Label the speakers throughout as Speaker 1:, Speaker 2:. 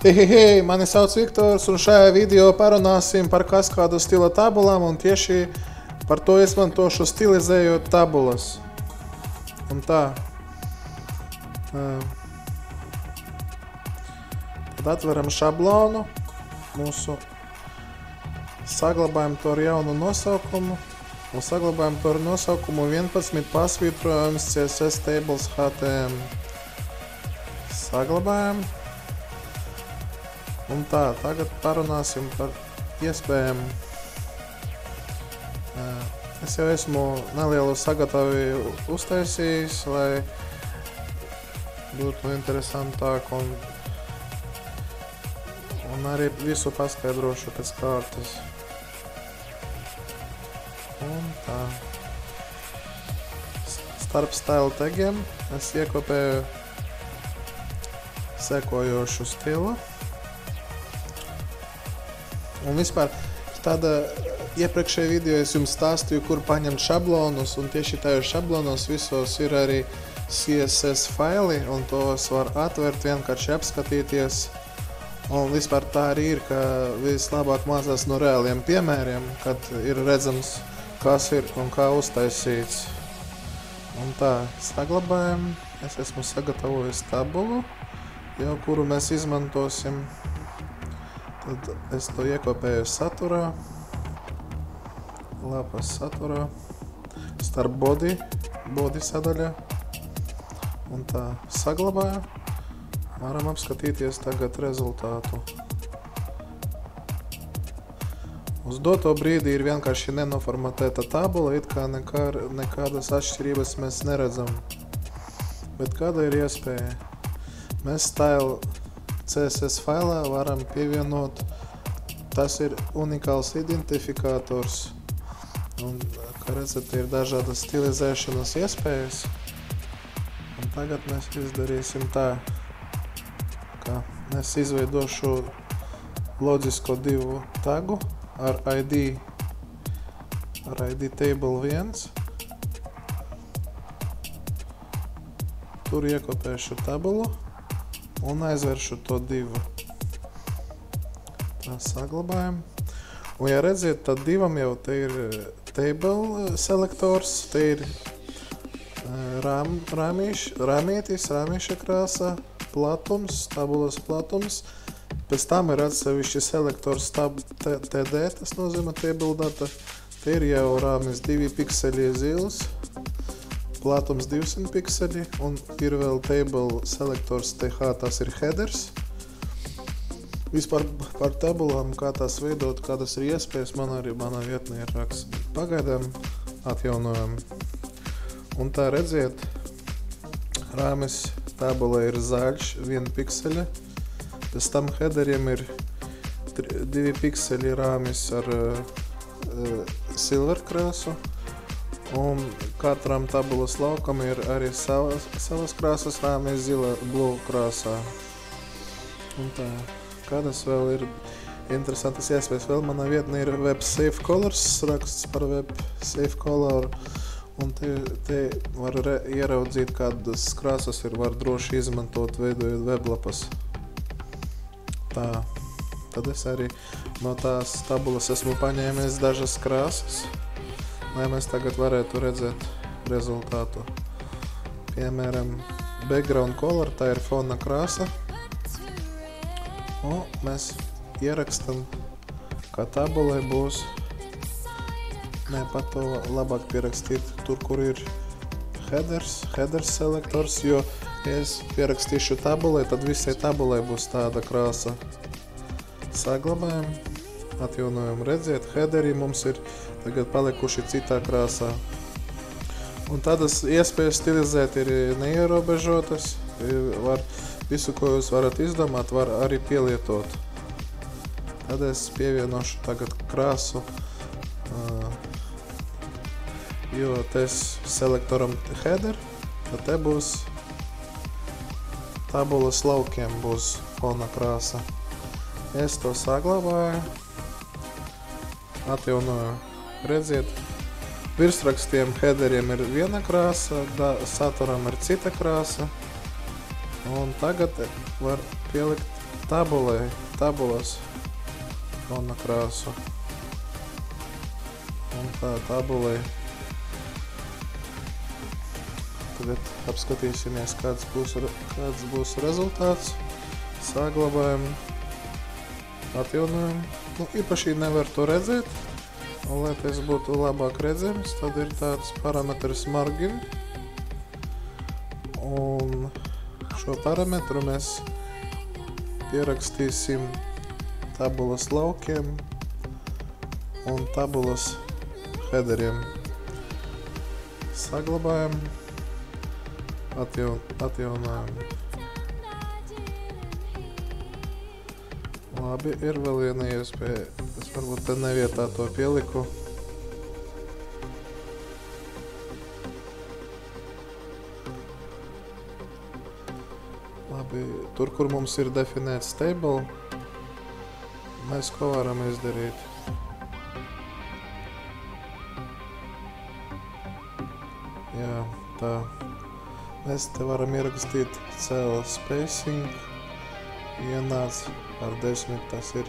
Speaker 1: Hei, mani sauc Viktors, un šajā video parunāsim par kaskādu stila tabulām, un tieši par to izmantošu stilizējot tabulas. Un tā. Tad atveram šablonu, mūsu saglabājam to ar jaunu nosaukumu, un saglabājam to ar nosaukumu 11 pasvītrojums CSS tables HTM. Saglabājam. Un tā, tagad parunāsim par iespējām. Es jau esmu nelielu sagatavīju uztaisījis, lai būtu interesantāk un arī visu paskaidrošu pēc kārtas. Un tā. Starp style tagiem es iekopēju sekojošu stilu. Un vispār tāda iepriekšējā video es jums stāstīju, kur paņemt šablonus, un tieši tajos šablonos visos ir arī CSS faili, un tos var atvērt, vienkārši apskatīties. Un vispār tā arī ir, ka vislabāk mācās no reāliem piemēriem, kad ir redzams, kas ir un kā uztaisīts. Un tā, saglabājam. Es esmu sagatavojis tabulu, jau kuru mēs izmantosim. Tad es to iekopēju saturā, lapas saturā, starp body sadaļā, un tā saglabāju. Varam apskatīties tagad rezultātu. Uz doto brīdi ir vienkārši nenoformatēta tabula, it kā nekādas atšķirības mēs neredzam. Bet kāda ir iespēja? Mēs style CSS failā varam pievienot, tas ir unikāls identifikators, un, kā redzat, ir dažādas stilizēšanas iespējas. Un tagad mēs izdarīsim tā, ka es izveidošu loģisko divu tagu ar ID table 1. Tur iekopēšu tabulu un aizveršu to divu. Tā saglabājam. Un, ja redziet, tad divam jau te ir table selektors, te ir rāmīša krāsā, platums, tabulas platums. Pēc tam ir atsevišķi selektors TD, tas nozīmē table data. Te ir jau rāmis 2 pikseļi zils, platums 200 pikseļi, un ir vēl table selektors TH, tas ir headers. Vispār par tabulām, kā tās veidot, kādas ir iespējas, man arī manā vietnē ir raksts. Pagaidām atjaunojam. Un tā redziet, rāmis tabula ir zaļš, 1 pikseļa. Pēc tam headeriem ir 2 pikseļi rāmis ar silver krāsu. Un katram tabulas laukam ir arī savas krāsas rāmis zila blue krāsā. Un tā, kādas vēl ir interesantas iespējas? Vēl manā vietnē ir web safe colors, raksts par web safe color. Un te var ieraudzīt, kādas krāsas var droši izmantot, veidojot weblapas. Tā, tad es arī no tās tabulas esmu paņēmies dažas krāsas, lai mēs tagad varētu redzēt rezultātu. Piemēram, background color, tā ir fona krāsa. Un mēs ierakstam, ka tabulai būs, pat to labāk pierakstīt tur, kur ir headers selektors, jo, ja es pierakstīšu tabulai, tad visai tabulai būs tāda krāsa. Saglabājam, atjaunojam, redziet, headeri mums ir tagad palikuši citā krāsā. Un tādas iespējas stilizēt ir neierobežotas. Visu, ko jūs varat izdomāt, var arī pielietot. Tad es pievienošu tagad krāsu, jo te selektoram header, tad te būs tabulas laukiem būs fona krāsa. Es to saglabāju, atjaunoju. Redziet, virsrakstiem headeriem ir viena krāsa, saturam ir cita krāsa. Un tagad var pielikt tabulas fona krāsu. Un tā tabulē. Tagad apskatīsimies, kāds būs rezultāts. Saglabājam, atjaunojam. Īpaši nevar to redzēt. Un, lai tas būtu labāk redzams, tad ir tāds parametrs margin. Un šo parametru mēs pierakstīsim tabulas laukiem un tabulas headeriem. Saglabājam, atjaunojam. Labi, ir vēl viena iespēja. Es varbūt te nevietā to pieliku. Labi, tur, kur mums ir definēts table, mēs ko varam izdarīt? Jā, tā. Mēs te varam ierakstīt cell spacing, ienāc ar 10, tas ir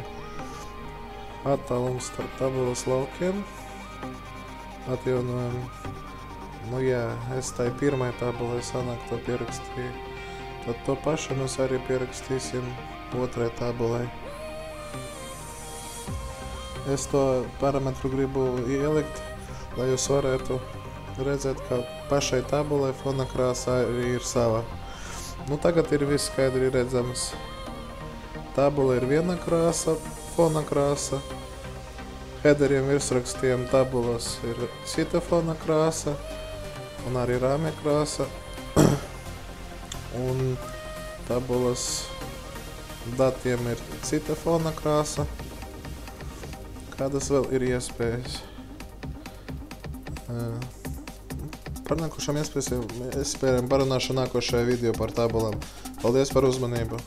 Speaker 1: attālums starp tabulas laukiem, atjaunojam. Jā, es tai pirmai tabulai sanāk to pierakstīju. Tad to pašu mēs arī pierakstīsim otrai tabulai. Es to parametru gribu ielikt, lai jūs varētu redzēt, ka pašai tabulai fona krāsā ir sava. Tagad ir viss skaidri redzams. Tabula ir viena krāsa, fona krāsa. Headeriem virsrakstiem tabulas ir cita fona krāsa un arī rāmja krāsa. Un tabulas datiem ir cita fona krāsa. Kādas vēl ir iespējas? Par nākošām iespējām parunāšu nākošajā video par tabulām. Paldies par uzmanību!